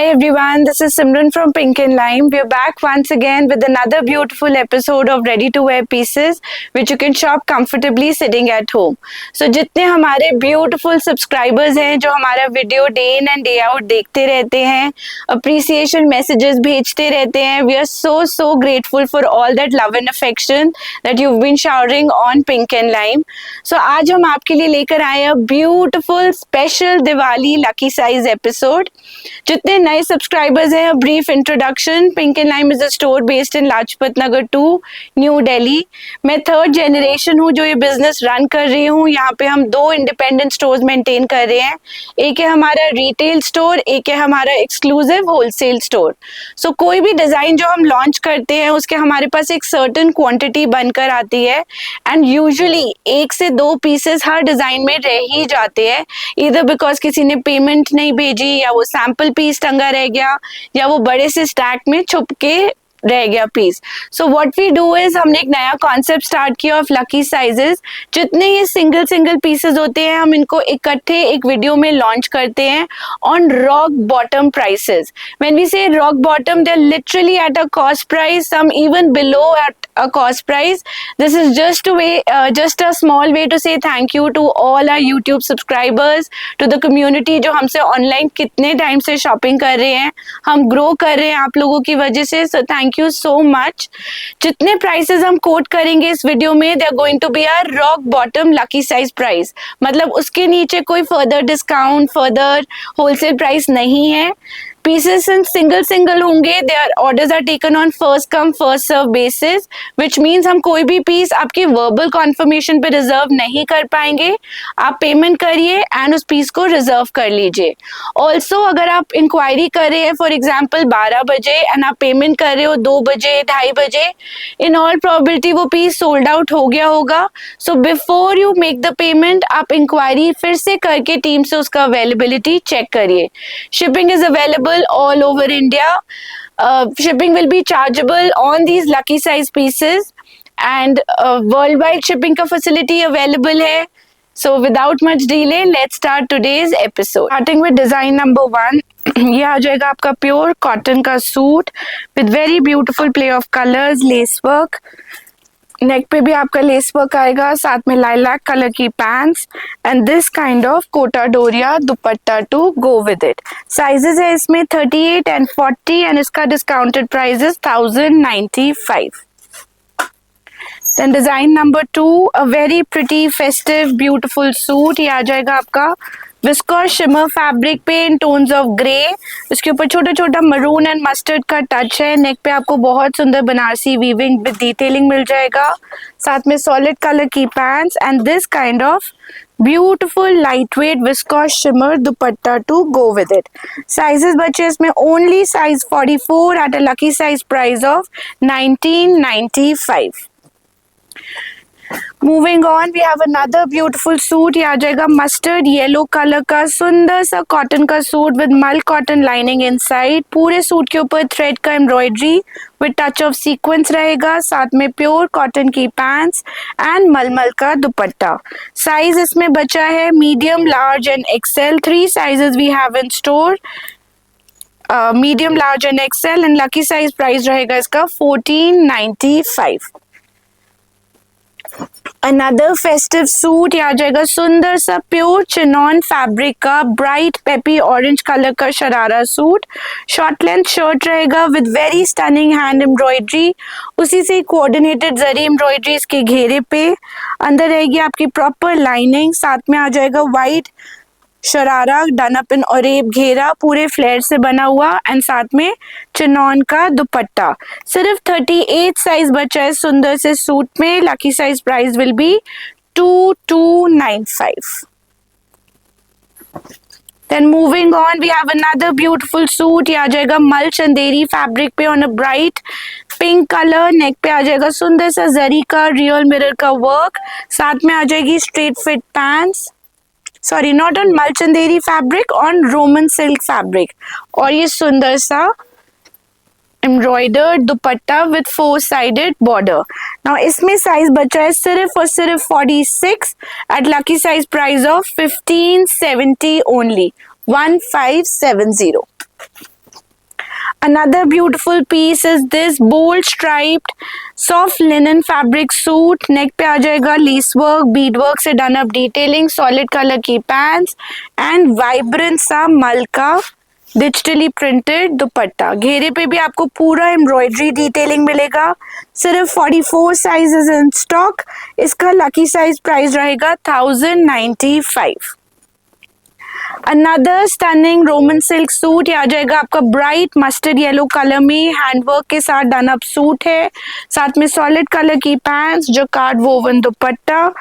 everyone, this is Simran from Pink and Lime. We are back once again with another beautiful episode of ready to wear pieces which you can shop comfortably sitting at home. So जितने हमारे beautiful subscribers हैं जो हमारा video day in and day out देखते रहते हैं, appreciation messages भेजते रहते हैं, we are so grateful for all that love and affection that you've been showering on Pink and Lime. So आज हम आपके लिए लेकर आए हैं beautiful special Diwali lucky size episode. जितने नए सब्सक्राइबर्स हैं, brief introduction. Pink and lime is a store based in Lajpat Nagar 2, new Delhi. मैं थर्ड जनरेशन हूँ जो ये बिजनेस रन कर रही हूँ. यहाँ पे हम 2 इंडिपेंडेंट स्टोर्स मेंटेन कर रहे हैं. एक है हमारा रिटेल स्टोर, एक है हमारा एक्सक्लूसिव होलसेल स्टोर. सो कोई भी डिजाइन जो हम लॉन्च करते हैं उसके हमारे पास एक सर्टेन क्वांटिटी बनकर आती है एंड यूजुअली 1 से 2 पीसेस हर डिजाइन में रह ही जाते हैं, इधर बिकॉज किसी ने पेमेंट नहीं भेजी या वो सैंपल पीस टंगा रह गया या वो बड़े से स्टैक में छुप के रह गया piece. So what we do is हमने एक नया कॉन्सेप्ट स्टार्ट किया ऑफ लकी साइजेस. जितने ये सिंगल पीसेस होते हैं हम इनको इकट्ठे एक वीडियो में लॉन्च करते हैं on rock bottom prices. When we say rock bottom they are literally at a cost price, some even below at a cost price. This is just a small way to say thank you to all our YouTube subscribers, to the community जो हमसे online कितने time से shopping कर रहे हैं. हम grow कर रहे हैं आप लोगों की वजह से, so thank you so much. जितने प्राइसेस हम कोट करेंगे इस वीडियो में, they are going to be our rock bottom lucky size price. मतलब उसके नीचे कोई further discount, further wholesale price नहीं है. पीसेस सिंगल होंगे. Their orders are taken on first come first serve basis, which means हम कोई भी पीस आपके वर्बल कॉन्फर्मेशन पे रिजर्व नहीं कर पाएंगे. आप पेमेंट करिए एंड उस पीस को रिजर्व कर लीजिए. ऑल्सो अगर आप इंक्वायरी कर रहे हैं फॉर एग्जाम्पल 12 बजे एंड आप पेमेंट कर रहे हो 2 बजे 2:30 बजे, इन ऑल प्रोबेबिलिटी वो पीस सोल्ड आउट हो गया होगा. So before you make the payment आप इंक्वायरी फिर से करके टीम से उसका अवेलेबिलिटी चेक करिए. Shipping is available all over India. Shipping will be chargeable on these lucky size pieces and worldwide shipping का facility available है. So without much delay, let's start today's episode. Starting with design number 1. ये आ जाएगा आपका pure cotton का suit with very beautiful play of colors, lace work. Neck पे भी आपका लेस वर्क आएगा, साथ में लाइलैक कलर की pants and this kind of Kota Doria dupatta to go with it. Sizes है इसमें 38 and 40 एंड इसका discounted price is 1095. Then design number 2, a very pretty festive beautiful suit. ये आ जाएगा आपका विस्कोस शिमर फैब्रिक पे इन टोन्स ऑफ ग्रे. इसके ऊपर छोटा मरून एंड मस्टर्ड का टच है. नेक पे आपको बहुत सुंदर बनारसी वीविंग विद डिटेलिंग मिल जाएगा, साथ में सॉलिड कलर की pants and this kind of beautiful light weight viscose shimmer dupatta to go with it. Sizes बचे इसमें only size 44 at a lucky size price of 1995. Moving on, we have another beautiful suit. ये आ जाएगा mustard yellow colour का सुंदर सा cotton का suit with mul cotton lining inside. पूरे सूट के ऊपर थ्रेड का embroidery with touch of sequence रहेगा, साथ में प्योर कॉटन की पैंट्स एंड मलमल का दुपट्टा. साइज इसमें बचा है medium, large and XL. 3 sizes we have in store, medium, large and XL and lucky size price रहेगा इसका 1495. Another festive suit. ये आ जाएगा सुंदर सा प्योर चिनॉन फैब्रिक का ब्राइट पेपी ऑरेंज कलर का sharara suit. Short length shirt रहेगा with very stunning hand embroidery, उसी से कोऑर्डिनेटेड जरी एम्ब्रॉयडरी इसके घेरे पे. अंदर रहेगी आपकी प्रॉपर लाइनिंग, साथ में आ जाएगा white sharara done up in ऑरेब घेरा पूरे फ्लेयर से बना हुआ एंड साथ में चिनॉन का दुपट्टा. सिर्फ 38 साइज बचा है सुंदर से सूट में. Lucky size price will B 2295. Then moving on, we have another beautiful suit. ये आ जाएगा मल चंदेरी फैब्रिक पे on a bright pink colour. Neck पे आ जाएगा सुंदर सा जरी का रियल मिरर का वर्क, साथ में आ जाएगी straight fit pants. Sorry, not on मल Chanderi fabric, on Roman silk fabric. और ये सुंदर सा embroidered dupatta with 4-sided border. Now इसमें साइज बचा है सिर्फ और सिर्फ 46 at lucky size price of 1570 only, 1570. Another beautiful piece is this bold striped soft linen fabric suit. नेक पे आ जाएगा लेस वर्क, बीड वर्क से done up detailing, solid colour की पैंट्स एंड वाइब्रेंट सा मल का डिजिटली प्रिंटेड दुपट्टा। घेरे पे भी आपको पूरा एम्ब्रॉयडरी डिटेलिंग मिलेगा। सिर्फ 44 साइजेस इन स्टॉक। इसका लकी साइज प्राइस रहेगा 1095। Another stunning Roman silk suit, ये आ जाएगा आपका ब्राइट मस्टर्ड येलो कलर में, हैंडवर्क के साथ डन अप सूट है, साथ में सॉलिड कलर की पैंट्स, जो card woven dupatta.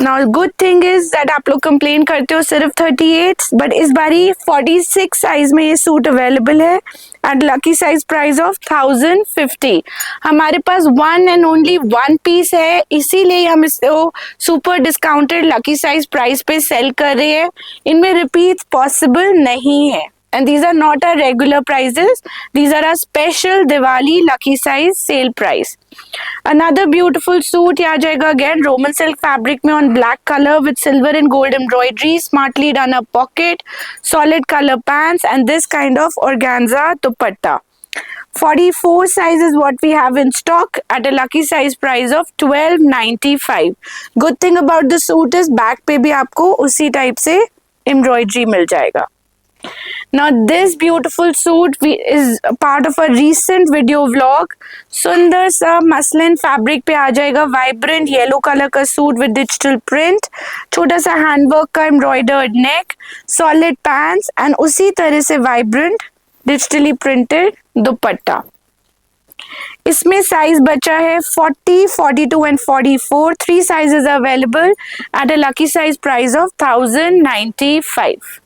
Now good thing is that आप लोग कंप्लेन करते हो सिर्फ 38, बट इस बारी 46 साइज में ये सूट अवेलेबल है at lucky size price of 1050। हमारे पास one and only one piece है, इसीलिए हम इसको super discounted lucky size price पे सेल कर रहे हैं। इनमें रिपीट पॉसिबल नहीं है and these are not our regular prices, these are our special Diwali lucky size sale price. Another beautiful suit, ये आ जाएगा again roman silk fabric में on black color with silver and gold embroidery, smartly done up pocket, solid color pants and this kind of organza dupatta. 44 size is what we have in stock at a lucky size price of 1295. Good thing about the suit is back पे भी आपको उसी type से embroidery मिल जाएगा। Now this beautiful suit is a part of a recent video vlog. सुंदर सा muslin fabric पे आ जाएगा, वाइब्रेंट येलो कलर का सूट विद डिजिटल प्रिंट, छोटा सा हैंडवर्क का embroidered neck, solid pants and उसी तरह से वाइब्रेंट डिजिटली प्रिंटेड दुपट्टा। इसमें साइज बचा है 40, 42 and 44। 3 sizes are available at a lucky size price of 1095.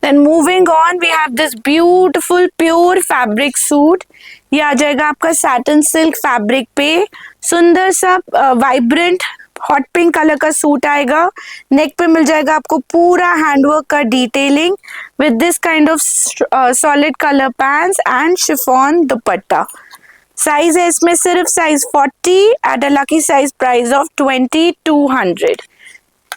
Then moving on, we have this beautiful pure fabric suit. ये आ जाएगा आपका satin silk fabric पे, सुंदर सा वाइब्रेंट हॉट पिंक कलर का सूट आएगा। नेक पे मिल जाएगा आपको पूरा हैंडवर्क का detailing with this kind of solid colour pants and chiffon dupatta. Size है इसमें सिर्फ size 40 at a lucky size price of 2200।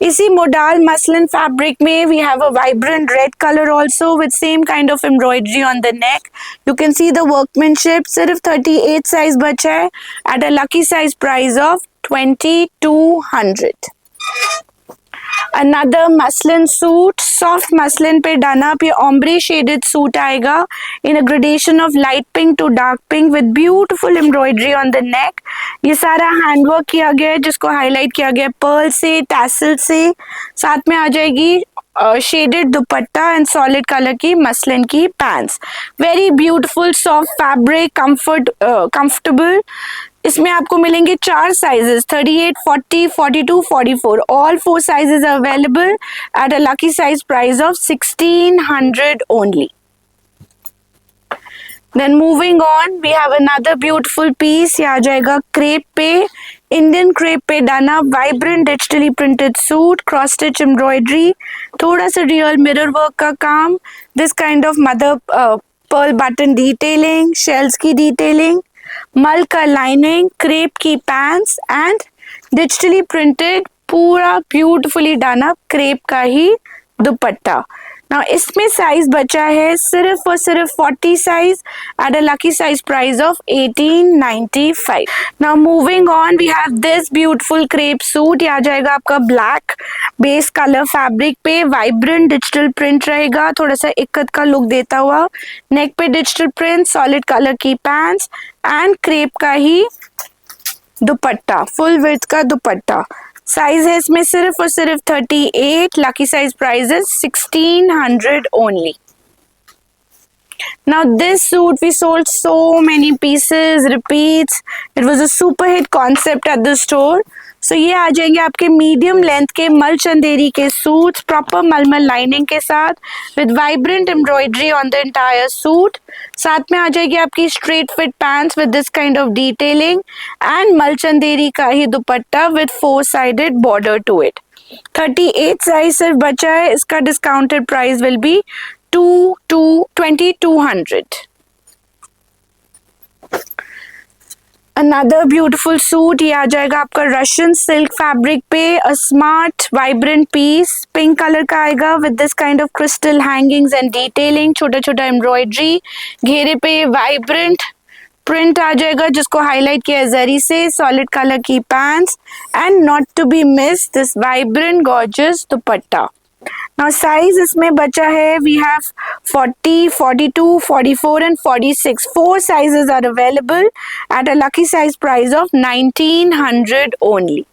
इसी मोडाल मसलिन फैब्रिक में we have a vibrant red colour also with same kind of embroidery on the neck. You can see the workmanship. सिर्फ 38 size बचा है eight a lucky size price of 2200। Another muslin suit, soft muslin पे done up, ये ombre shaded suit आएगा in a gradation of light pink to dark pink with beautiful embroidery on the neck. ये सारा handwork किया गया है जिसको highlight किया गया है पर्ल से, टैसल से। साथ में आ जाएगी shaded dupatta and solid colour की मसलिन की pants. Very beautiful soft fabric, comfortable. इसमें आपको मिलेंगे 4 sizes 38, 40, 42, 44। All 4 sizes are available at a lucky size price of 1600 only. Then moving on, we have another beautiful piece. ये आ जाएगा crepe पे, Indian crepe पे done up, vibrant digitally printed suit, cross stitch embroidery, थोड़ा सा real mirror work का काम, this kind of mother pearl button detailing, shells की डिटेलिंग, मल का लाइनिंग, क्रेप की पैंट्स एंड डिजिटली प्रिंटेड पूरा ब्यूटिफुली डन अप क्रेप का ही दुपट्टा। Now इसमें साइज बचा है सिर्फ और सिर्फ 40 size at a lucky size price of 1895। Now moving on, we have this beautiful crepe suit. ये आ जाएगा आपका ब्लैक बेस कलर फैब्रिक पे, वाइब्रेंट डिजिटल प्रिंट रहेगा, थोड़ा सा इक्कत का लुक देता हुआ। नेक पे डिजिटल प्रिंट, सॉलिड कलर की पैंट्स एंड क्रेप का ही दुपट्टा, फुल विड्थ का दुपट्टा। साइज है इसमें सिर्फ और सिर्फ 38, lucky size price is 1600 only. Now this suit we sold so many pieces, repeats. It was a super hit concept at the store. So ये आ जाएंगे आपके मीडियम लेंथ के मल चंदेरी के सूट्स, प्रॉपर मलमल लाइनिंग के साथ with vibrant embroidery on the entire suit. साथ में आ जाएगी आपकी straight fit pants with this kind of detailing and मल चंदेरी का ही dupatta with 4 sided border to it. 38 size सिर्फ बचा है, इसका discounted price will be 2200। Another beautiful suit, ये आ जाएगा आपका रशियन सिल्क फैब्रिक पे, a smart vibrant piece, pink colour का आएगा with this kind of crystal hangings and detailing, छोटा छोटा एम्ब्रॉयडरी, घेरे पे वाइब्रेंट प्रिंट आ जाएगा जिसको हाईलाइट किया है जरी से, सॉलिड कलर की pants and not to be miss this vibrant gorgeous dupatta. Now size इसमें बचा है, we have 40, 42, 44 and 46. 4 sizes are available at a lucky size price of 1900 only.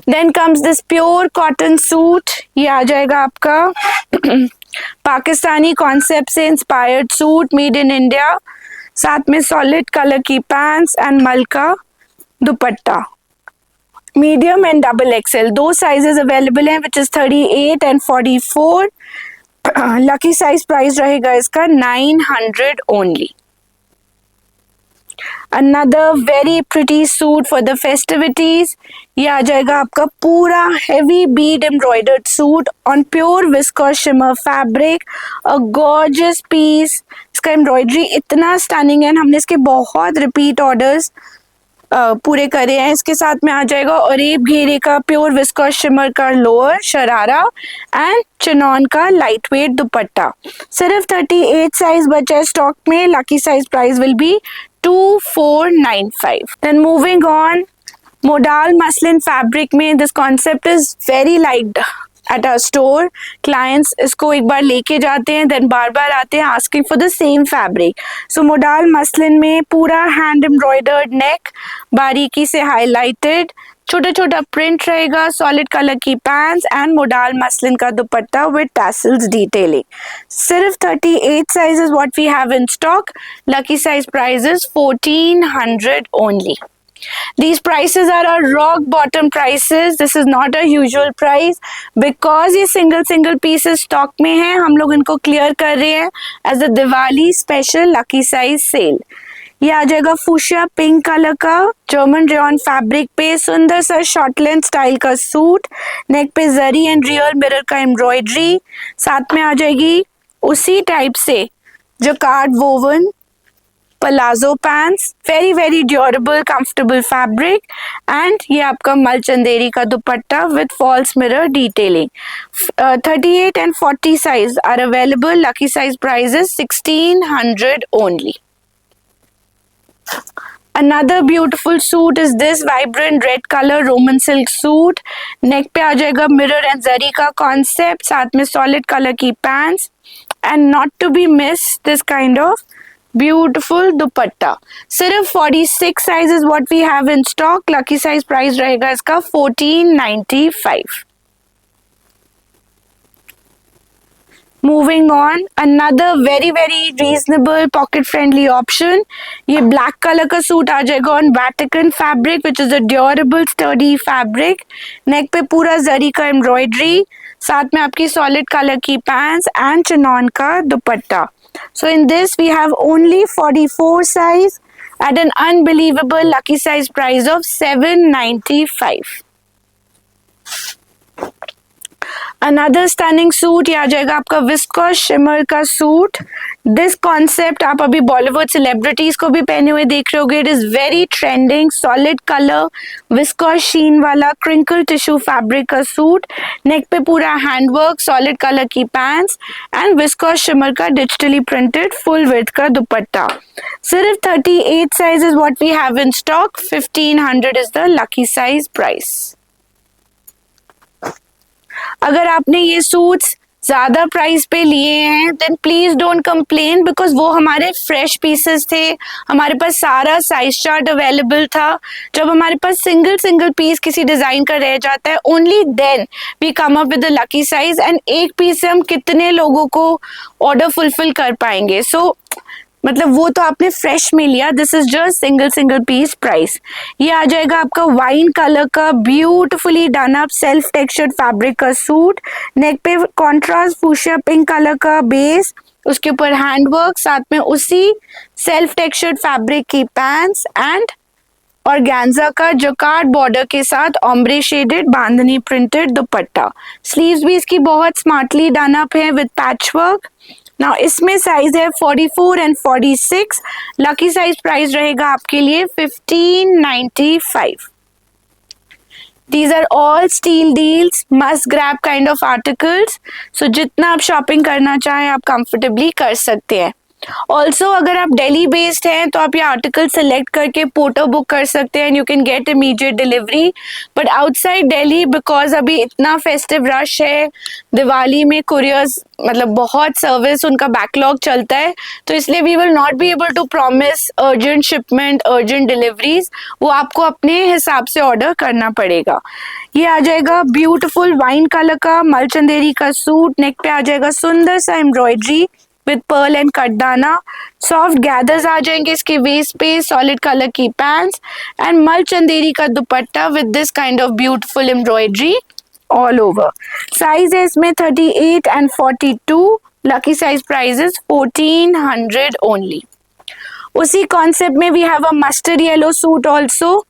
Then comes this pure cotton suit. ये आ जाएगा आपका Pakistani concept से inspired suit, made in India, साथ में सॉलिड कलर की पैंट्स एंड मलका dupatta. Medium and double XL, 2 sizes available हैं which is 38 and 44। Lucky size price रहेगा इसका 900 only. Another very pretty suit for the festivities, ये आ जाएगा आपका पूरा heavy bead embroidered suit on pure viscose shimmer fabric, a gorgeous piece. इसका embroidery इतना स्टनिंग है, हमने इसके बहुत रिपीट ऑर्डर्स पूरे करे हैं। इसके साथ में आ जाएगा अरेब घेरे का प्योर विस्कोस शिमर का लोअर शरारा एंड चिनॉन का लाइट वेट दुपट्टा। सिर्फ 38 साइज बचा है स्टॉक में। Lucky size price will be 2495। Then moving on, modal muslin fabric में this concept is very liked at a store. Clients इसको एक बार लेके जाते हैं, देन बार बार आते हैं asking for the same fabric. So modal muslin में पूरा हैंड एम्ब्रॉयडर्ड नेक, बारीकी से हाईलाइटेड, छोटा छोटा प्रिंट रहेगा, सॉलिड कलर की पैंट्स एंड मोडाल मसलिन का दुपट्टा विद टैसल्स डिटेलिंग। सिर्फ 38 size is what we have in stock. Lucky size price is 1400 only. These prices are our rock bottom prices. This is not a usual price because ये single pieces stock में है, हम लोग इनको clear कर रहे हैं as a Diwali special lucky size sale। ये आ जाएगा फूशिया पिंक कलर का जर्मन रेयन फैब्रिक पे, सुंदर सा शॉर्ट लेंथ स्टाइल का सूट, नेक पे जरी एंड रियल मिरर का एम्ब्रॉयडरी, साथ में आ जाएगी उसी टाइप से जो card woven palazzo pants, very very durable comfortable fabric and ये आपका मल चंदेरी का dupatta with false mirror detailing. 38 and 40 size are available. Lucky size price is 1600 only. Another beautiful suit is this vibrant red color Roman silk suit। नेक पे आ जाएगा mirror and जरी का concept, साथ में solid colour की pants and not to be miss this kind of beautiful dupatta. सिर्फ 46 size is what we have in stock. Lucky size price रहेगा इसका 1495। Moving on, another very very reasonable pocket friendly option. ये black colour का suit आ जाएगा on Vatican fabric which is a durable sturdy fabric, neck पे पूरा जरी का embroidery, साथ में आपकी सॉलिड कलर की पैंट्स एंड चिनॉन का दुपट्टा। So in this we have only 44 size at an unbelievable lucky size price of 795। Another stunning suit, ये आ जाएगा आपका विस्कोस शिमर का सूट। दिस कॉन्सेप्ट आप अभी बॉलीवुड सेलिब्रिटीज को भी पहने हुए देख रहे होगे। It is very trending, solid colour viscose sheen वाला क्रिंकल टिश्यू फैब्रिक का सूट, नेक पे पूरा हैंडवर्क, सॉलिड कलर की पैंट्स एंड विस्कोस शिमर का डिजिटली प्रिंटेड फुल विड्थ का दुपट्टा। सिर्फ 38 size is what we have in stock. 1500 is the lucky size price. अगर आपने ये सूट्स ज्यादा प्राइस पे लिए हैं then please don't complain because वो हमारे फ्रेश पीसेस थे, हमारे पास सारा साइज चार्ट अवेलेबल था। जब हमारे पास सिंगल पीस किसी डिजाइन का रह जाता है only then we come up with the lucky size and एक पीस से हम कितने लोगों को ऑर्डर फुलफिल कर पाएंगे। सो मतलब वो तो आपने फ्रेश में लिया, this is just single piece price. ये आ जाएगा आपका वाइन कलर का beautifully done up self textured fabric का सूट, नेक पे कॉन्ट्रास्ट फूशिया पिंक कलर का बेस, उसके ऊपर हैंडवर्क, साथ में उसी सेल्फ टेक्सचर्ड फैब्रिक की पैंट्स एंड ऑर्गेन्जा का जकार्ड बॉर्डर के साथ ombre shaded bandhani printed dupatta. Sleeves भी इसकी बहुत स्मार्टली डन अप है विद पैचवर्क। नाउ इसमें साइज है 44 एंड 46. लकी साइज प्राइस रहेगा आपके लिए 1595. These are all steal deals, must grab kind of articles. So जितना आप शॉपिंग करना चाहें आप कंफर्टेबली कर सकते हैं. ऑल्सो अगर आप दिल्ली बेस्ड हैं तो आप ये आर्टिकल सेलेक्ट करके पोर्टो बुक कर सकते हैं. You can get immediate delivery. But outside Delhi because अभी इतना फेस्टिव रश है, दिवाली में कुरियर्स मतलब बहुत सर्विस उनका बैकलॉग चलता है, तो इसलिए we will not be able to promise urgent shipment, urgent deliveries. वो आपको अपने हिसाब से ऑर्डर करना पड़ेगा. ये आ जाएगा ब्यूटीफुल वाइन कलर का मलचंदेरी का सूट. नेक पे आ जाएगा सुंदर सा embroidery with pearl and cutdana. Soft gathers आ जाएंगे इसके वेस्ट पे. सॉलिड कलर की पैंट्स एंड मलचंदेरी का dupatta with this kind of beautiful embroidery all over. Size है इसमें 38 and 42. Lucky size price is 1400 only. उसी कॉन्सेप्ट में we have a mustard yellow suit also.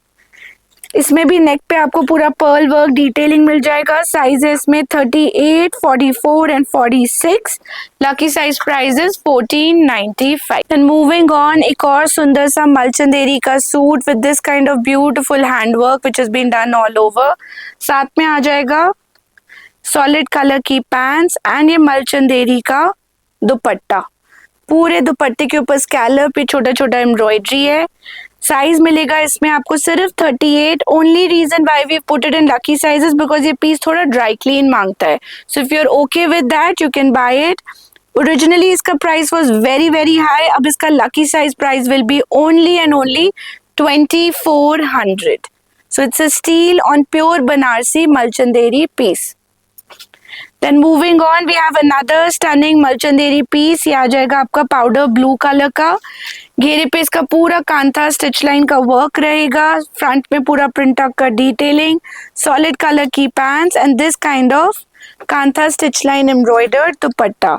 इसमें भी नेक पे आपको पूरा पर्ल वर्क डिटेलिंग मिल जाएगा. साइज है इसमें 38, 44 and 46. Lucky size price is 1495. And moving on, एक और सुंदर सा मलचंदेरी का suit with this kind of beautiful handwork which has been done all over. साथ में आ जाएगा सॉलिड कलर की पैंट्स एंड ये मलचंदेरी का दुपट्टा. पूरे दुपट्टे के ऊपर स्कैलप पे छोटा छोटा एम्ब्रॉयडरी है. साइज मिलेगा इसमें आपको सिर्फ 38. Only reason why we put it in lucky sizes because ये पीस थोड़ा ड्राई क्लीन मांगता है. So if you are okay with that you can buy it. Originally इसका price was very very high. अब इसका lucky size price will be only and only 2400. So it's a steal on pure Banarasi मलचंदेरी piece. Then moving on, we have another stunning मलचंदेरी piece. ये आ जाएगा आपका powder blue colour का. घेरे पे इसका पूरा कांथा स्टिच लाइन का वर्क रहेगा. फ्रंट में पूरा प्रिंट आउट का डिटेलिंग. सॉलिड कलर की pants and this kind of kantha stitch line embroidered dupatta.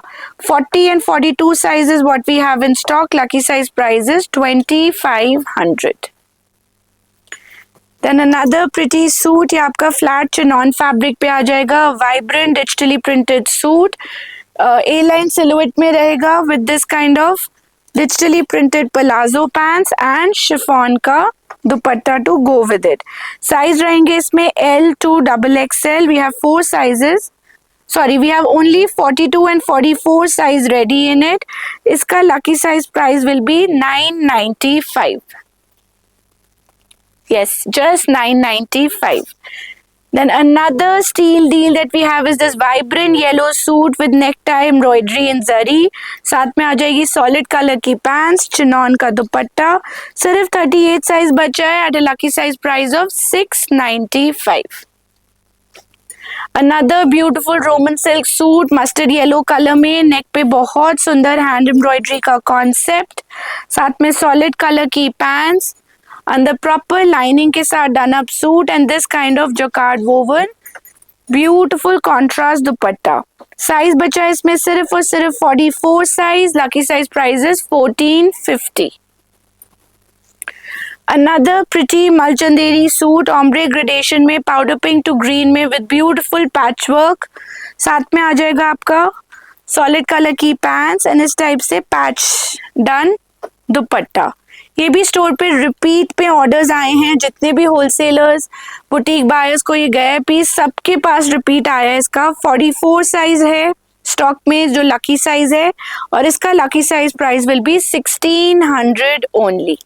40 and 42 size is what we have in stock. Lucky size price is 2500. Then another pretty suit. ये आपका flat chinon fabric पे आ जाएगा. Vibrant digitally printed suit. A line silhouette में रहेगा with this kind of digitally printed palazzo pants and chiffon का dupatta to go with it. Size रहेंगे इसमें L to XXL. We have 4 sizes. Sorry, we have only 42 and 44 size ready in it. इसका lucky size price will be 995. Yes, just 995. Then another steal deal that we have is this vibrant yellow suit with necktie embroidery in zari. साथ में आ जाएगी solid color की pants, chinon का दुपट्टा. सिर्फ 38 size बचा है at a lucky size price of 695. Another beautiful Roman silk suit mustard yellow color में. नेक पे बहुत सुंदर हैंड एम्ब्रॉयडरी का कॉन्सेप्ट. साथ में solid color की pants and the proper lining के साथ done up suit and this kind of jacquard woven beautiful contrast dupatta. Size बचा है इसमें सिर्फ और सिर्फ 44 size. Lucky size price is 1450. Another pretty मलचंदेरी सूट ombre gradation में पाउडर पिंक टू ग्रीन में विद ब्यूटीफुल पैच वर्क. साथ में आ जाएगा आपका सॉलिड कलर की पैंट्स एंड इस टाइप से पैच डन दुपट्टा. ये भी स्टोर पे रिपीट पे ऑर्डर्स आए हैं. जितने भी होलसेलर्स बुटीक बायर्स को ये गया पीस सबके पास रिपीट आया है. इसका 44 साइज है स्टॉक में जो लकी साइज है और इसका lucky size price will be 1600 only.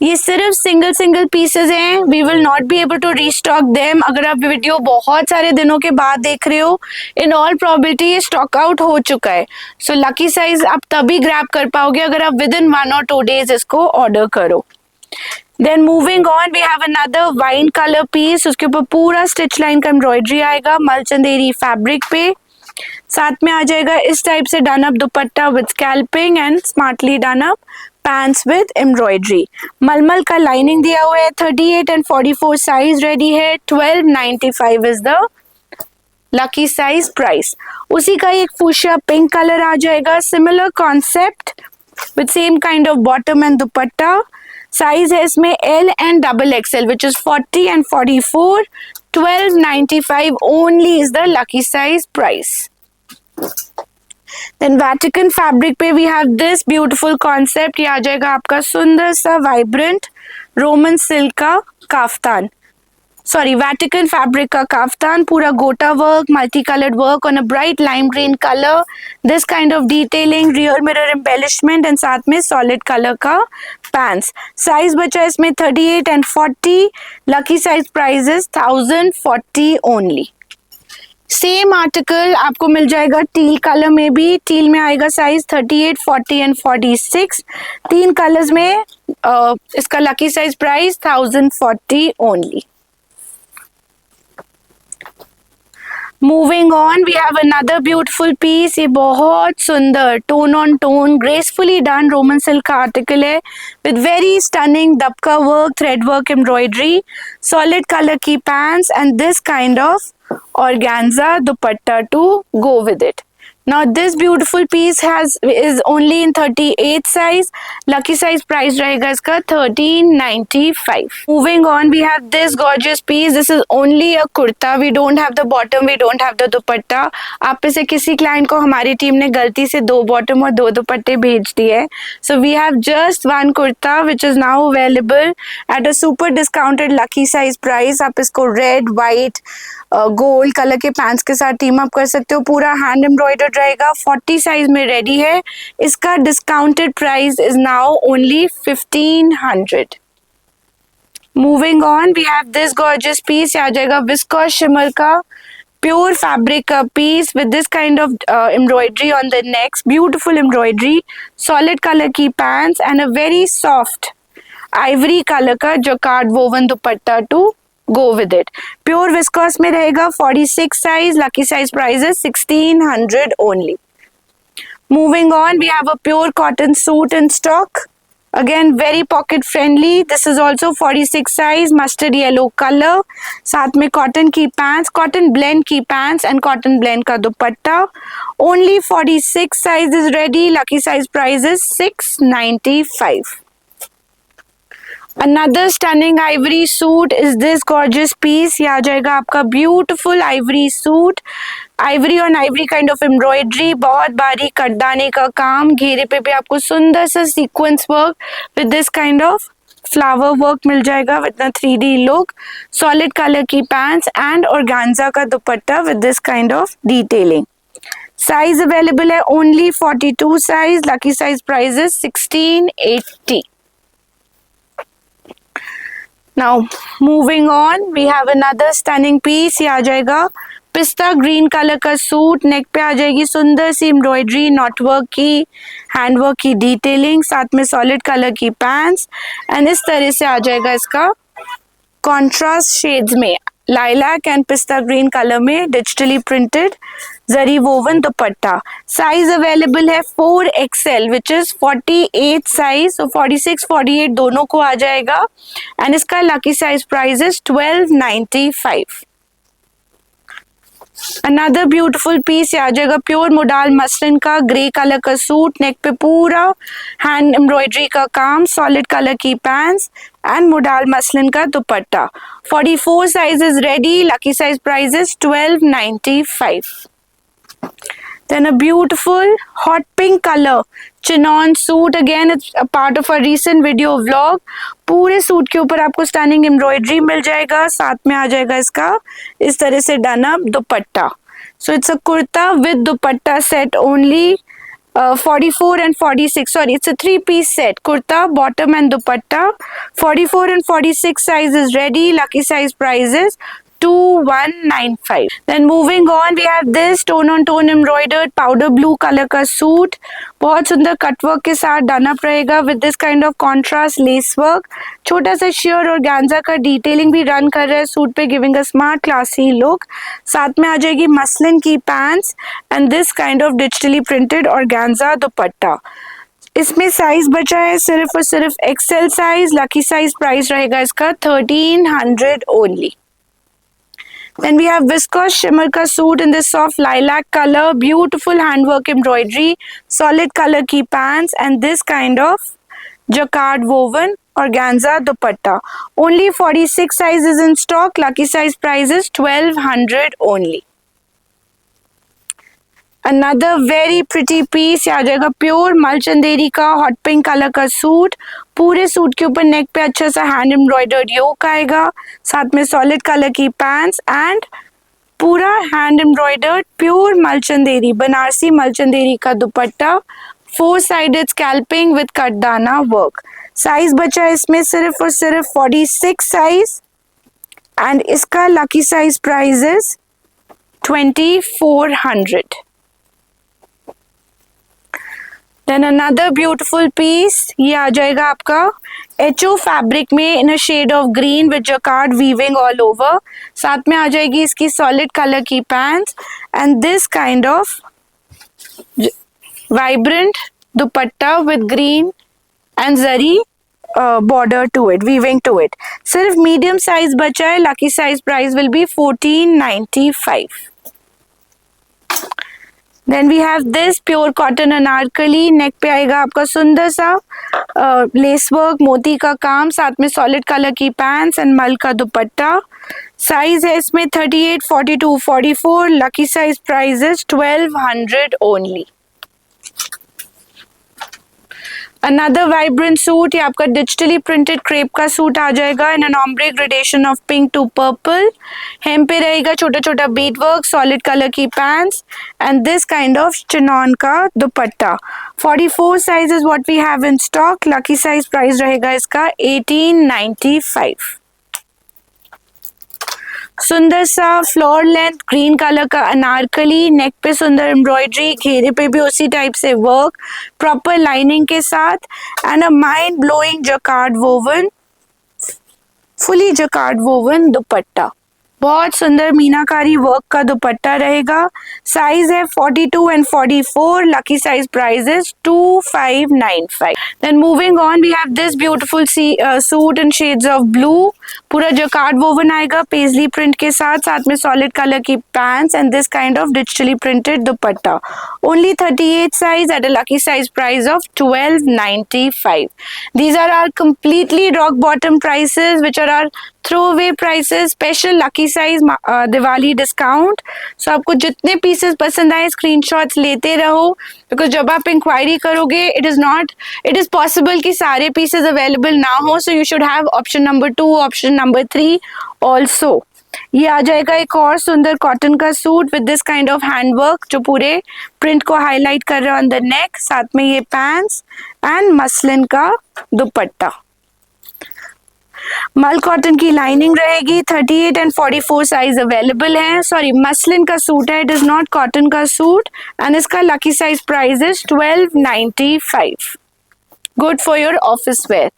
ये सिर्फ सिंगल पीसेस हैं. We will not be able to restock them. अगर आप वीडियो बहुत सारे दिनों के बाद देख रहे हो इन ऑल प्रोबेबिलिटी ये स्टॉक आउट हो चुका है. सो लकी साइज आप तभी ग्रैब कर पाओगे अगर आप विद इन 1 or 2 days इसको ऑर्डर करो. Then moving on, we have another wine colour piece. उसके ऊपर पूरा स्टिच लाइन का एम्ब्रॉयडरी आएगा मलचंदेरी फैब्रिक पे. साथ में आ जाएगा इस टाइप से done up dupatta with scalloping and smartly done up pants with embroidery. Mulmul का लाइनिंग दिया हुआ है. 38 and 44 साइज रेडी है. 1295 is the lucky size price. उसी का एक फूशिया पिंक कलर आ जाएगा. Similar concept with same kind of bottom and dupatta. Size है इसमें L and XXL which is 40 and 44. 1295 only is the lucky size price. Then Vatican fabric पे we have this beautiful concept. ये आ जाएगा आपका सुंदर सा वाइब्रेंट रोमन सिल्क का काफ्तान, सॉरी वैटिकन फैब्रिक का काफ्तान, पूरा gota work, multi coloured work on a bright lime green colour, this kind of detailing, rear mirror embellishment and साथ में सॉलिड कलर का पैंट्स। साइज बचा है इसमें 38 and 40, lucky size prices 1040 only. Same article आपको मिल जाएगा टील कलर में भी, टील में आएगा साइज 38, 40 एंड 46, तीन कलर्स में इसका lucky size price 1040 only. Moving on we have another beautiful piece. ये बहुत सुंदर tone on tone gracefully done Roman silk का आर्टिकल है with very stunning dabka work, thread work, embroidery, solid colour की pants and this kind of organza dupatta to go with it. Now this beautiful piece is only in 38 size. Lucky size price रहेगा इसका 1395. Moving on, we have this gorgeous piece. This is only a kurta. We don't have the bottom. We don't have the dupatta. आप में से किसी client को हमारी team ने गलती से 2 bottom और 2 दुपट्टे भेज दिए. So we have just one kurta which is now available at a super discounted lucky size price. आप इसको red, white, गोल्ड कलर के पैंट्स के साथ टीम अप कर सकते हो। पूरा हैंड एम्ब्रॉयडर्ड रहेगा, 40 साइज में रेडी है। इसका discounted price is now only 1500। Moving on we have this gorgeous piece. आ जाएगा विस्कोस शिमर का प्योर फैब्रिक का piece with this kind of embroidery on the necks, beautiful embroidery, solid colour की pants and a very soft ivory colour का jacquard woven dupatta to go with it. Pure viscose में रहेगा, 46 size, lucky size price is 1600 only. Moving on, we have a pure cotton suit in stock. Again very pocket friendly. This is also 46 size, mustard yellow color, साथ में cotton की pants, cotton blend की pants and cotton blend का दुपट्टा. Only 46 size is ready. Lucky size price is 695. Another stunning ivory suit is this gorgeous piece. ये आ जाएगा आपका beautiful ivory suit, ivory on ivory kind of embroidery, बहुत बारीक कटदाने का काम, घेरे पे भी आपको सुंदर सा sequence work with this kind of flower work मिल जाएगा with the 3D look, solid color की pants and organza का दुपट्टा with this kind of detailing. Size available है only 42 size, lucky size price is 1680. Now moving on, we have another stunning piece. ये आ जाएगा पिस्ता green colour का suit, neck पे आ जाएगी सुंदर सी एम्ब्रॉयडरी, नॉट वर्क की, हैंड वर्क की डिटेलिंग, साथ में सॉलिड कलर की पैंट्स एंड इस तरह से आ जाएगा इसका कॉन्ट्रास्ट शेड्स में लाइलैक एंड पिस्ता ग्रीन कलर में डिजिटली प्रिंटेड जरी वोवन दुपट्टा। साइज अवेलेबल है 4XL विच इज 48 साइज, सो 46 48 दोनों को आ जाएगा एंड इसका lucky size price is 1295। Another beautiful piece आ जाएगा प्योर मोडाल मसलिन का ग्रे कलर का सूट, नेक पे पूरा हैंड एम्ब्रॉयडरी का काम, सॉलिड कलर की पैंट्स एंड मोडाल मसलिन का dupatta. 44 size is ready, lucky size price is 1295। Then a beautiful hot pink color chinon suit, again it's a part of a recent video vlog. पूरे suit के ऊपर आपको stunning embroidery मिल जाएगा, साथ में आ जाएगा इसका इस तरह से done up dupatta. So it's a kurta with dupatta set only 44 and 46, sorry it's a 3-piece set, kurta, bottom and dupatta. 44 and 46 size is ready, lucky size price is 2195. Then moving on, we have this tone on tone embroidered powder blue color का suit, बहुत सुंदर cutwork के साथ done up रहेगा with this kind of contrast lace work, छोटा सा sheer और गांजा का डिटेलिंग भी रन कर रहा है सूट पे, giving a smart classy look. साथ में आ जाएगी मसलिन की pants and this kind of digitally printed और गांजा दुपट्टा। इसमें साइज बचा है सिर्फ और सिर्फ XL size, lucky size price रहेगा इसका 1300 only. Then we have viscose shimmer का suit in this soft lilac color, beautiful handwork embroidery, solid color की pants and this kind of jacquard woven organza dupatta. Only 46 size is in stock, lucky size price is 1200 only. Another very pretty piece, ये आ जाएगा pure मलचंदेरी का hot pink colour का suit. पूरे suit के ऊपर नेक पे अच्छा सा हैंड एम्ब्रॉयडर्ड योक आएगा, साथ में सॉलिड कलर की पैंट्स एंड पूरा हैंड एम्ब्रॉयडर्ड प्योर मलचंदेरी बनारसी मलचंदेरी का dupatta, 4 sided scalloping with cutdana work. Size बचा है इसमें सिर्फ और सिर्फ 46 साइज एंड इसका lucky size price is 2400। Then another beautiful piece, ये आ जाएगा आपका एचओ फैब्रिक में in a shade of green with jacquard weaving all over. साथ में आ जाएगी इसकी सॉलिड कलर की pants and this kind of vibrant dupatta with green and zari border to it, weaving to it. सिर्फ मीडियम साइज बचा है, lucky size price will be 1495। Then we have this pure cotton Anarkali, neck पे आएगा आपका सुंदर सा lace work मोती का काम, साथ में सॉलिड कलर की पैंट्स एंड मल का दुपट्टा। साइज है इसमें 38, 42, 44, lucky size price is 1200 only. Another vibrant suit, ये आपका डिजिटली प्रिंटेड क्रेप का सूट आ जाएगा in an ombre gradation of pink to purple. Hem पे रहेगा छोटा छोटा बीट वर्क, सॉलिड कलर की pants and this kind of chiffon का dupatta. 44 size is what we have in stock, lucky size price रहेगा इसका 1895। सुंदर सा फ्लोर लेंथ ग्रीन कलर का अनारकली, नेक पे सुंदर एम्ब्रॉयडरी, घेरे पे भी उसी टाइप से वर्क, प्रॉपर लाइनिंग के साथ and a mind blowing jacquard woven, fully jacquard woven दुपट्टा। बहुत सुंदर मीनाकारी वर्क का दुपट्टा रहेगा। साइज है 42 and 44, lucky size price is 2595। Then moving on we have this beautiful suit in shades of blue, पूरा jacquard woven आएगा paisley print के साथ, साथ में सॉलिड कलर की pants and this kind of digitally printed dupatta. Only 38 size at a lucky size price of 1295। These are our completely rock bottom prices which are our throwaway prices, special lucky size Diwali discount. सो आपको जितने pieces पसंद आए screenshots लेते रहो, because जब आप inquiry करोगे इट इज पॉसिबल कि सारे पीसेस अवेलेबल ना हो, so you should have option number 2, option number 3 also. ये आ जाएगा एक और सुंदर कॉटन का suit with this kind of handwork जो पूरे प्रिंट को हाईलाइट कर रहा है ऑन द नेक, साथ में ये पैंट्स एंड मसलिन का दुपट्टा। मल कॉटन की लाइनिंग रहेगी, 38 एंड 44 साइज अवेलेबल है। सॉरी, मसलिन का सूट है, इट इज नॉट कॉटन का सूट एंड इसका lucky size price is 1295। Good for your office wear.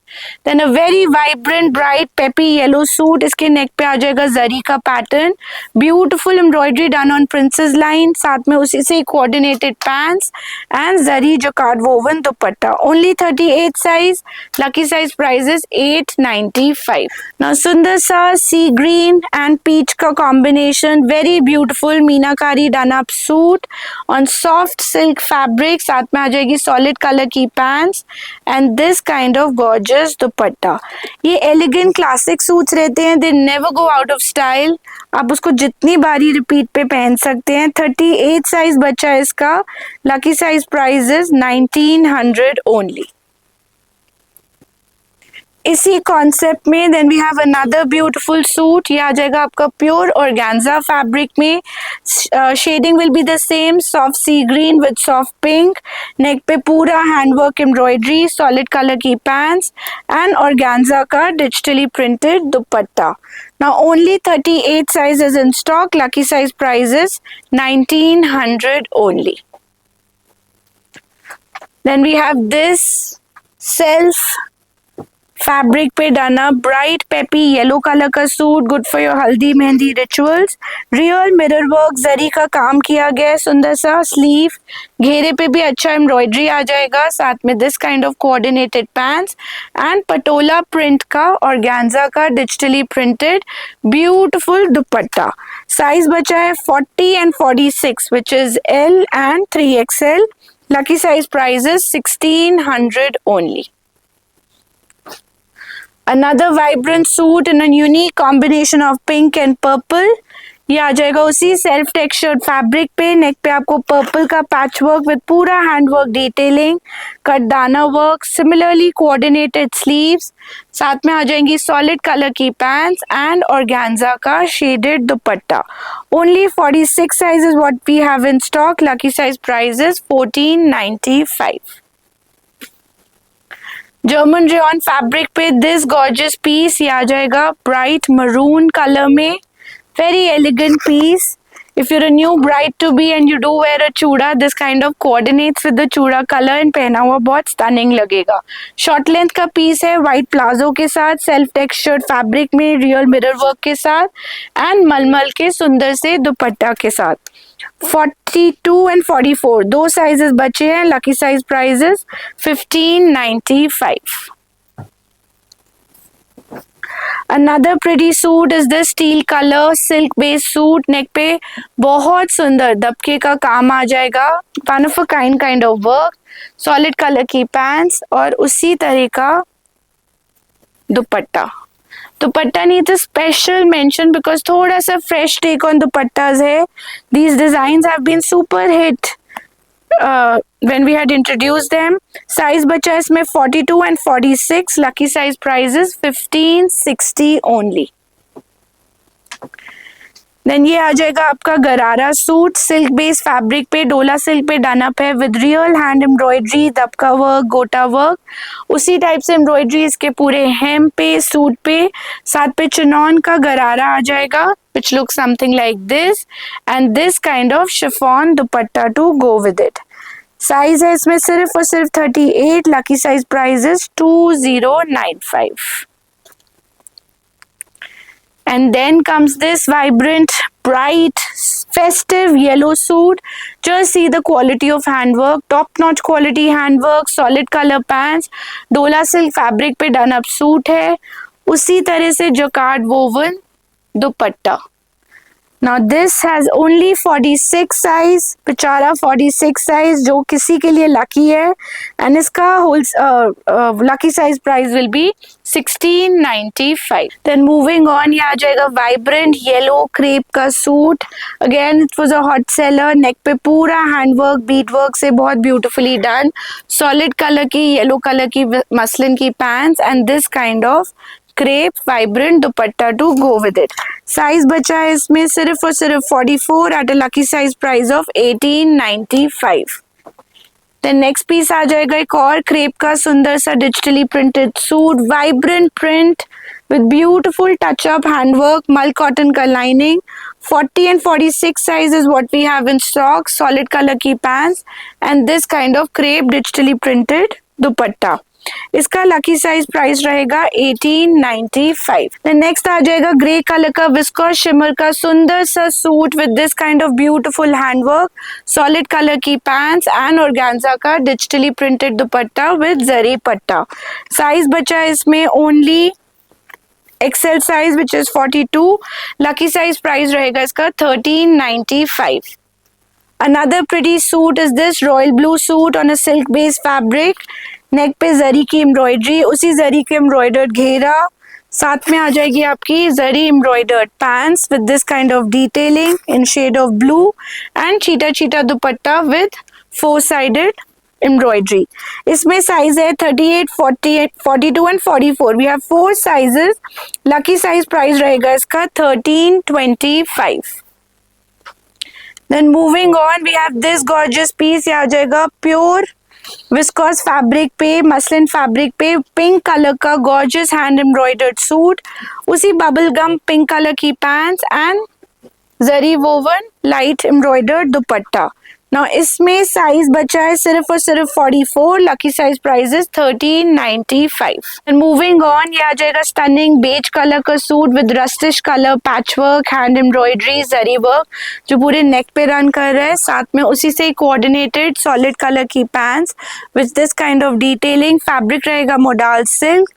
Then a very vibrant bright peppy yellow suit, इसके neck पे आ जाएगा जरी का pattern, beautiful embroidery done on princess line, साथ में उसी से coordinated pants and zari jacquard woven dupatta. Only 38 size, lucky size price is 895। Now सुंदर सा सी ग्रीन एंड पीच का combination, very beautiful meenakari done up suit on soft silk fabric, साथ में आ जाएगी सॉलिड कलर की pants and this kind of gorgeous दुपट्टा। ये elegant classic suits रहते हैं, they never go out of style, आप उसको जितनी बारी रिपीट पे पहन सकते हैं। 38 साइज बचा है इसका, lucky size price is 1900 only. इसी कॉन्सेप्ट में then we have another beautiful suit, ये आ जाएगा आपका प्योर ऑर्गेन्जा फैब्रिक में, shading will be the same, soft sea green with soft pink, neck पे पूरा हैंडवर्क एम्ब्रॉयडरी, सॉलिड कलर की पैंट्स एंड ऑर्गेन्जा का digitally printed dupatta. Now only 38 size is in stock, lucky size price is 1900 only. Then we have this self fabric पे डना bright peppy yellow colour का suit, good for your haldi mehndi rituals, real mirror work zari का काम किया गया है, सुंदर सा स्लीव, घेरे पे भी अच्छा एम्ब्रॉयडरी आ जाएगा, साथ में this kind of coordinated pants and Patola print का ऑर्गेन्जा का डिजिटली प्रिंटेड ब्यूटीफुल दुपट्टा। साइज बचा है 40 and 46 which is L and 3XL, lucky size price is 1600 only. Another vibrant suit in a unique combination of pink and purple. ये आ जाएगा उसी self textured fabric पे। नेक पे आपको पर्पल का पैच वर्क विद पूरा hand work detailing, cutdana work, similarly coordinated sleeves, साथ में आ जाएंगी सॉलिड कलर की पैंट्स एंड ऑर्गेन्जा का shaded dupatta. Only 46 size is what we have in stock. Lucky size price is 1495। German rayon fabric पे this gorgeous piece, ये आ जाएगा ब्राइट मरून कलर में। Very elegant piece. If you're a new bride to be and you do wear a chuda, this kind of coordinates with the chuda color and पहना हुआ बहुत stunning लगेगा। Short length का piece है, white palazzo के साथ, self textured fabric में real mirror work के साथ एंड मलमल के सुंदर से दुपट्टा के साथ। 42 एंड 44 दो साइजेस बचे हैं। Lucky size price is 1595। Another pretty suit is this steel color silk based suit. नेक पे बहुत सुंदर दबके का काम आ जाएगा, one of a kind of work, solid color की पैंट्स और उसी तरह का दुपट्टा। दुपट्टा needs a special mention because थोड़ा सा fresh take on दुपट्टास है। These designs have been super hit when we had introduced them. Size बचा इसमें 42 and 46. Lucky size price is 1560 only. Then ये आ जाएगा आपका गरारा सूट, सिल्क बेस्ड फैब्रिक पे, डोला सिल्क पे डन अप है with real hand embroidery, dabka work, gota work, उसी टाइप से एम्ब्रॉयडरी इसके पूरे हेम पे, सूट पे, साथ पे चिनॉन का गरारा आ जाएगा which looks something like this and this kind of chiffon dupatta to go with it. Size है इसमें सिर्फ और सिर्फ 38। Lucky size price is 2095। And then comes this vibrant, bright, festive yellow suit. Just see the quality of handwork, top-notch quality handwork, solid color pants, डोला silk fabric पे done up suit है, उसी तरह से jacquard woven dupatta. Now this has only 46 size, बेचारा 46 size जो किसी के लिए लकी है, and इसका lucky size price will be 1695. Then moving on, ये आ जाएगा vibrant yellow crepe का suit. Again it was a hot seller। नेक पे पूरा handwork, bead work से बहुत beautifully done, solid color की yellow color की मसलिन की pants and this kind of crepe vibrant dupatta to go with it. Size बचा है इसमें सिर्फ और सिर्फ 44 at a lucky size price of 1895। Then next piece आ जाएगा एक और क्रेप का सुंदर सा digitally printed suit, vibrant print with beautiful touch up handwork, मल कॉटन का lining. 40 and 46 size is what we have in stock, solid color की pants and this kind of crepe digitally printed दुपट्टा। इसका lucky size price रहेगा 1895। Next आ जाएगा grey colour का viscous shimmer का सुंदर सा suit with this kind of beautiful handwork, solid colour की pants and organza का डिजिटली प्रिंटेड दुपट्टा विद जरी पट्टा। साइज बचा है इसमें only XL size which is 42। Lucky size price रहेगा इसका 1395। Another pretty suit is this royal blue suit on a silk based fabric. नेक पे जरी की एम्ब्रॉयडरी, उसी जरी के एम्ब्रॉयडर्ड घेरा, साथ में आ जाएगी आपकी zari embroidered pants with this kind of detailing in shade of blue and चीटा चीटा दुपट्टा विद 4 साइडेड एम्ब्रॉयडरी। इसमें साइज है 38, 48, 42 and 44। We have 4 sizes. Lucky size price रहेगा इसका 1325। Then moving on, we have this gorgeous piece। ये आ जाएगा pure viscose fabric पे, मसलिन फैब्रिक पे, पिंक कलर का गॉर्जियस हैंड एम्ब्रॉयडर्ड सूट, उसी बबल गम पिंक कलर की pants and zari woven light embroidered dupatta. Now इसमें साइज बचा है सिर्फ और सिर्फ 44। Lucky size price is 1395। And moving on, ये आ जाएगा स्टनिंग बेज कलर का suit with rustish colour patch work, hand embroidery, zari work जो पूरे नेक पे रन कर रहा है, साथ में उसी से कोऑर्डिनेटेड सॉलिड कलर की pants with this kind of detailing. Fabric रहेगा modal silk,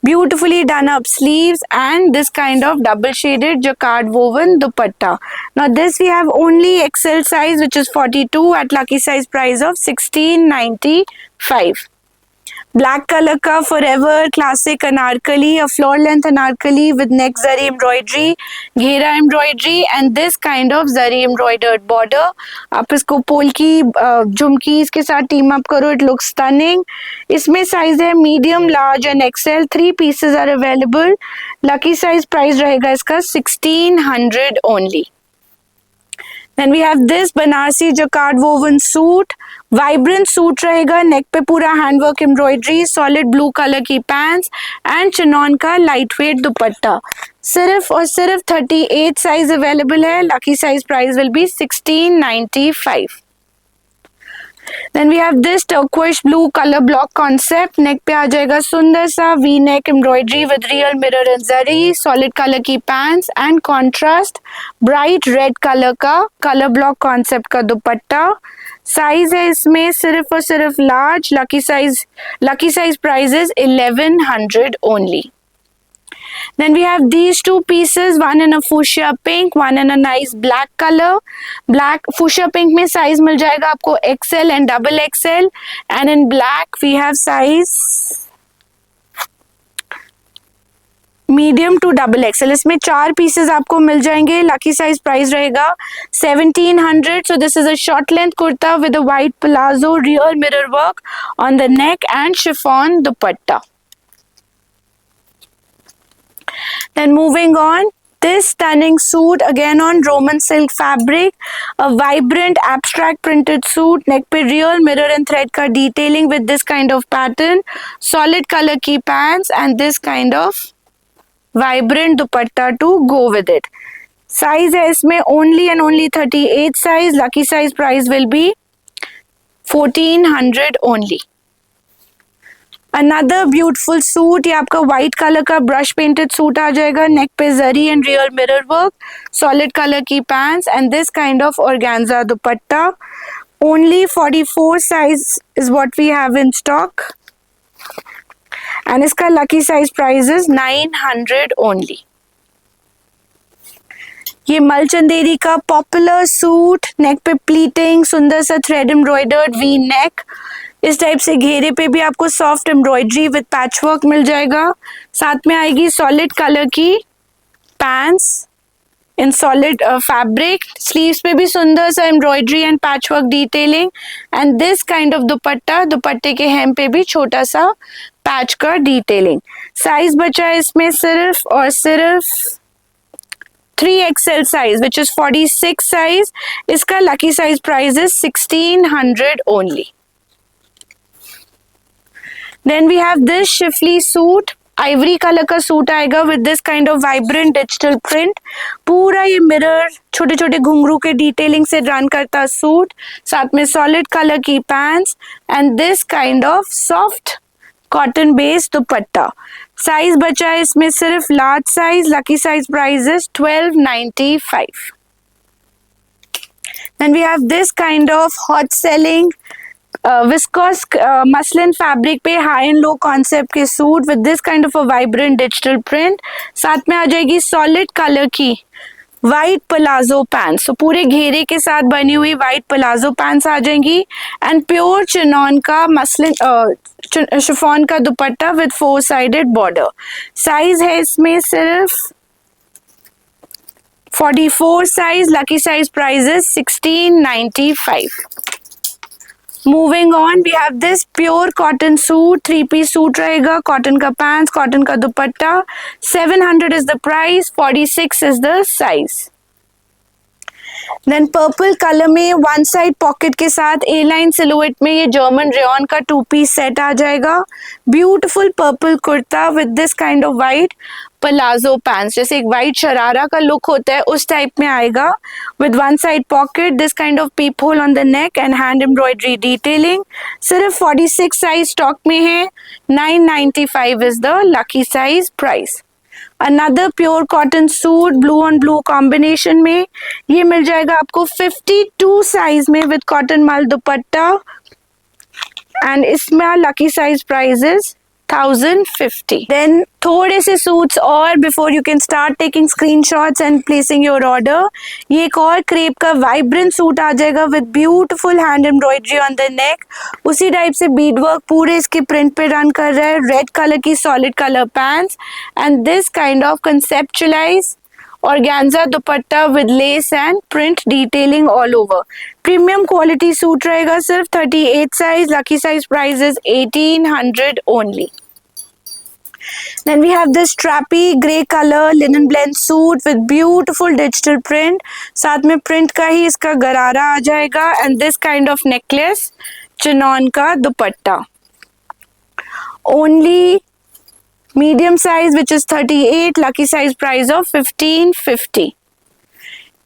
beautifully done up sleeves and this kind of double shaded jacquard woven dupatta. Now this we have only XL size which is 42 at lucky size price of 1695. Black color ka forever classic anarkali, a floor length anarkali with neck zari embroidery, घेरा embroidery and this kind of zari embroidered border. आप इसको पोल की झुमकीज के साथ team up करो, it looks stunning. इसमें size है medium, large and XL. 3 pieces are available. Lucky size price रहेगा इसका 1600 only. Then we have this Banarasi jacquard woven suit, vibrant suit रहेगा, नेक पे पूरा handwork embroidery, solid blue colour की pants and chinon का light weight dupatta. सिर्फ और सिर्फ 38 साइज अवेलेबल है. Lucky size price will be 1695. Then we have this turquoise blue color block concept. Neck पे आ जाएगा सुंदर सा V neck embroidery with real mirror and zari, solid colour की pants and contrast bright red colour का colour block concept का dupatta. Size है इसमें सिर्फ और सिर्फ large. Lucky size price is 1100 only. Then we have these two pieces, one in a fuchsia pink, one in a nice black color. Black fuchsia pink में size मिल जाएगा आपको XL and double XL, and in black we have size medium to double XL. इसमें 4 pieces आपको मिल जाएंगे. Lucky size price रहेगा 1700. So this is a short length kurta with a white palazzo, real mirror work on the neck and chiffon dupatta. Then moving on, this stunning suit again on Roman silk fabric, a vibrant abstract printed suit, neck पे real mirror and thread का detailing with this kind of pattern, solid color की pants and this kind of vibrant dupatta to go with it. Size है इसमें only and only 38 size. Lucky size price will be 1400 only. Another beautiful suit, ये आपका white colour का brush painted suit आ जाएगा, neck पे zari and real mirror work, solid colour की pants and this kind of organza dupatta. Only 44 size is what we have in stock and इसका lucky size price is 900 only. ये मलचंदेरी का popular suit, neck पे pleating, सुंदर सा thread embroidered V neck, इस type से घेरे पे भी आपको सॉफ्ट एम्ब्रॉयडरी विद पैचवर्क मिल जाएगा. साथ में आएगी सॉलिड कलर की pants in solid fabric, sleeves पे भी सुंदर सा embroidery and patchwork detailing and this kind of दुपट्टा. दुपट्टे के हेम पे भी छोटा सा पैच का डिटेलिंग. साइज बचा है इसमें सिर्फ और सिर्फ 3XL size, which is 46 size. इसका lucky size price is 1600 only. Then we have this Schiffli suit, Ivory colour का सूट आएगा with this kind of vibrant digital print. पूरा ये मिरर छोटे छोटे घुंघरू के डिटेलिंग से रन करता सूट, साथ में सॉलिड कलर की pants and this kind of soft cotton based dupatta. Size बचा है इसमें सिर्फ large size. Lucky size price is 1295. Then we have this kind of hot selling viscose muslin fabric पे हाई एंड लो कॉन्सेप्ट के suit with this kind of a vibrant digital print. साथ में आ जाएगी सॉलिड कलर की white palazzo pants, तो पूरे घेरे के साथ बनी हुई वाइट प्लाजो पैंट्स आ जाएंगी एंड प्योर चिनॉन का मसलिन शिफॉन का dupatta with 4 sided border. Size है इसमें सिर्फ 44 size. Lucky size price is 1695. Moving on, we have this pure cotton suit, 3-piece suit रहेगा, कॉटन का पैंट्स, कॉटन का dupatta. 700 is the price, 46 is the size. Then purple colour में one side pocket के साथ ए line silhouette में ये German rayon का 2-piece set आ जाएगा. Beautiful purple kurta with this kind of white palazzo pants, जैसे एक वाइट शरारा का लुक होता है उस टाइप में आएगा with one side pocket, this kind of peep hole on the neck and hand embroidery detailing. सिर्फ 46 साइज स्टॉक में है. 995 is the lucky size price. Another pure cotton suit blue on blue combination में, ये मिल जाएगा आपको 52 size में with cotton mul dupatta and इसमें lucky size price is 1050. Then थोड़े से सूट्स और before you can start taking screenshots and placing your order. ये एक और क्रेप का वाइब्रेंट सूट आ जाएगा with beautiful hand embroidery on the neck. उसी टाइप से बीड वर्क पूरे इसके प्रिंट पे रन कर रहा है. रेड कलर की solid colour pants and this kind of conceptualise organza dupatta with less and print detailing all over. Premium quality suit रहेगा. सिर्फ 38 size. Lucky size price is 1800 only. Then we have this strappy grey color linen blend suit with beautiful digital print. साथ में print का ही इसका गरारा आ जाएगा and this kind of necklace chinon का दुपट्टा. Only medium size which is 38. lucky size price of 1550.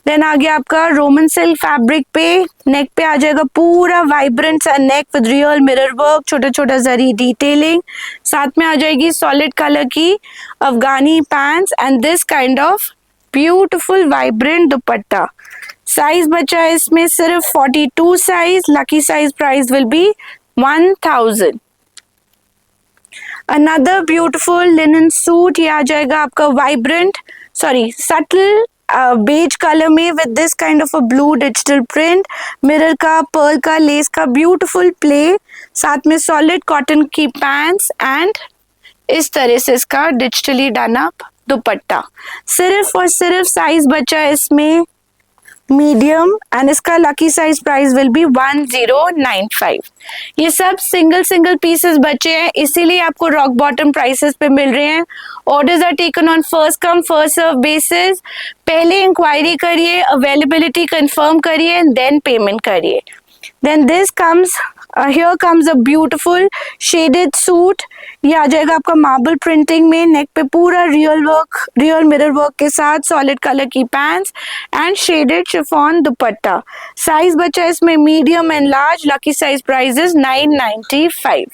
Then आगे आपका Roman silk fabric पे नेक पे आ जाएगा पूरा वाइब्रेंट सा नेक विद रियल मिरर वर्क, छोटा छोटा जरी डिटेलिंग. साथ में आ जाएगी सॉलिड कलर की Afghani pants and this kind of beautiful vibrant dupatta. Size बचा है इसमें सिर्फ 42 size. Lucky size price will be 1000. Another beautiful linen suit. ये आ जाएगा आपका वाइब्रेंट सटल बेज कलर में with this kind of a blue digital print. Mirror का, पर्ल का, लेस का ब्यूटीफुल प्ले. साथ में सॉलिड कॉटन की पैंट्स एंड इस तरह से इसका डिजिटली डन अप दुपट्टा. सिर्फ और सिर्फ साइज बचा है इसमें मीडियम एंड इसका lucky size price will B 1095. ये सब सिंगल पीसेस बचे हैं इसीलिए आपको रॉक बॉटम प्राइसेस पे मिल रहे हैं. Orders are taken on first come first serve basis. पहले इंक्वायरी करिए, अवेलेबिलिटी कंफर्म करिए एंड देन पेमेंट करिए. Then this comes here comes a beautiful shaded suit. ये आ जाएगा आपका मार्बल प्रिंटिंग में. नेक पे पूरा रियल मिरर वर्क के साथ सॉलिड कलर की pants and shaded chiffon dupatta. Size बचा इसमें medium and large. Lucky size price is 995.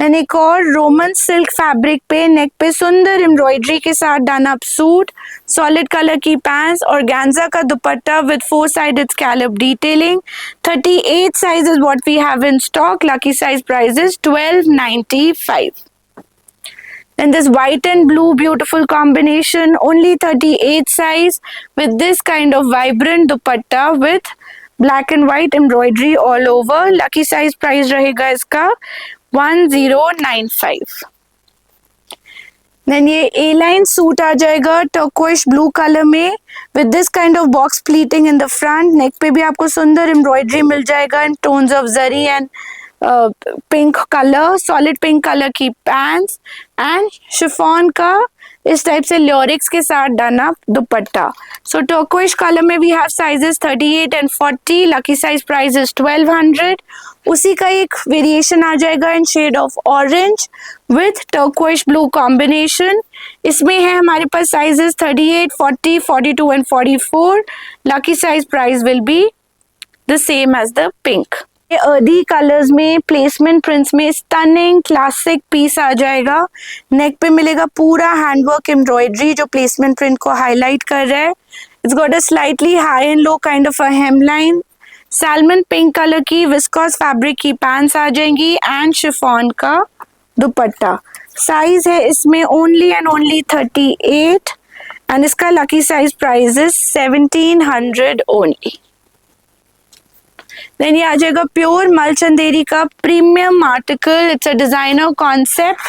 Then एक और रोमन सिल्क फैब्रिक पे नेक पे सुंदर एम्ब्रॉयडरी के साथ done up suit, solid colour की पैंट्स, ऑर्गेन्जा का dupatta with 4 sided scallop detailing. 38 size is what we have in stock. Lucky size price is 1295. Then this white and blue beautiful combination, only 38 size with this kind of vibrant dupatta with black and white embroidery all over. Lucky size price रहेगा इसका 1095. Then ये A-line suit आ जाएगा turquoise blue color में with this kind of box pleating in the front. नेक पे भी आपको सुंदर embroidery मिल जाएगा in tones of zari and pink colour, solid pink colour की पैंट्स एंड शिफॉन का इस टाइप से ल्योरिक्स के साथ done up dupatta. So turquoise colour में we have sizes 38 and 40. Lucky size price is 1200. उसी का एक वेरिएशन आ जाएगा in shade of orange with turquoise blue combination. इसमें है हमारे पास sizes 38, 40, 42 and 44. Lucky size price will be the same as the pink. ये अर्दी कलर्स में प्लेसमेंट प्रिंट्स में स्टनिंग क्लासिक पीस आ जाएगा. नेक पे मिलेगा पूरा हैंडवर्क एम्ब्रॉयडरी जो प्लेसमेंट प्रिंट को हाईलाइट कर रहा है. It's got a slightly high and low kind of a hemline. Salmon pink colour की विस्कोस फैब्रिक की पैंट्स आ जाएंगी एंड शिफॉन का दुपट्टा. साइज है इसमें ओनली एंड ओनली 38 एंड इसका lucky size price is 1700 only. Then ये आ जाएगा प्योर मलचंदेरी का premium article. It's a designer concept.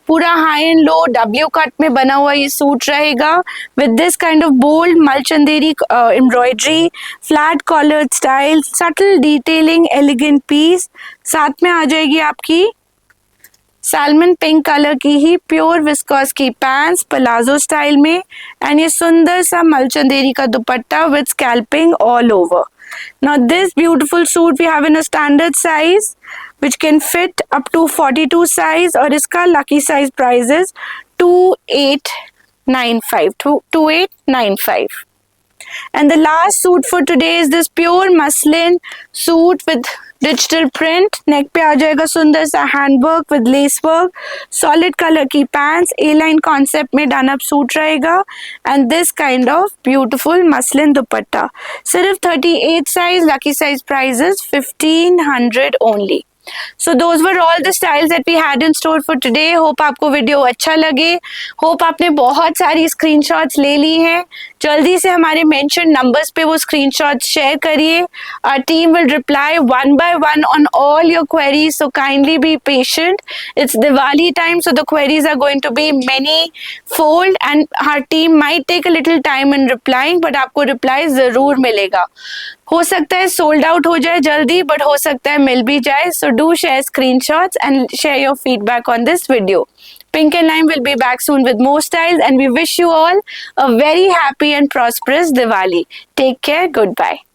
पूरा high and low W cut में बना हुआ ये सूट रहेगा with this kind of bold मलचंदेरी embroidery, flat collar style, subtle detailing, elegant piece. साथ में आ जाएगी आपकी सैल्मन पिंक कलर की ही प्योर विस्कोस की पैंट्स पलाजो स्टाइल में एंड ये सुंदर सा मलचंदेरी का dupatta with scalloping all over. Now this beautiful suit we have in a standard size which can fit up to 42 size और इसका lucky size price is 2895. And the last suit for today is this pure muslin suit with digital print. नेक पे आ जाएगा सुंदर सा handwork with lace work, solid colour की pants, ए line concept में done up suit रहेगा and this kind of beautiful muslin दुपट्टा. सिर्फ 38 size. Lucky size price is 1500 only. So those were all the styles that we had in store for today. Hope आपको video अच्छा लगे. Hope आपने बहुत सारी screenshots ले ली हैं. जल्दी से हमारे मेंशन नंबर्स पे वो स्क्रीनशॉट्स शेयर करिए. Our team will reply one by one on all your queries, so kindly be patient. It's Diwali time, so the queries are going to be many fold and our team might take a little time in replying, but आपको reply जरूर मिलेगा. हो सकता है sold out हो जाए जल्दी, but हो सकता है मिल भी जाए. So do share screenshots and share your feedback on this video. Pink and Lime will be back soon with more styles, and we wish you all a very happy and prosperous Diwali. Take care. Goodbye.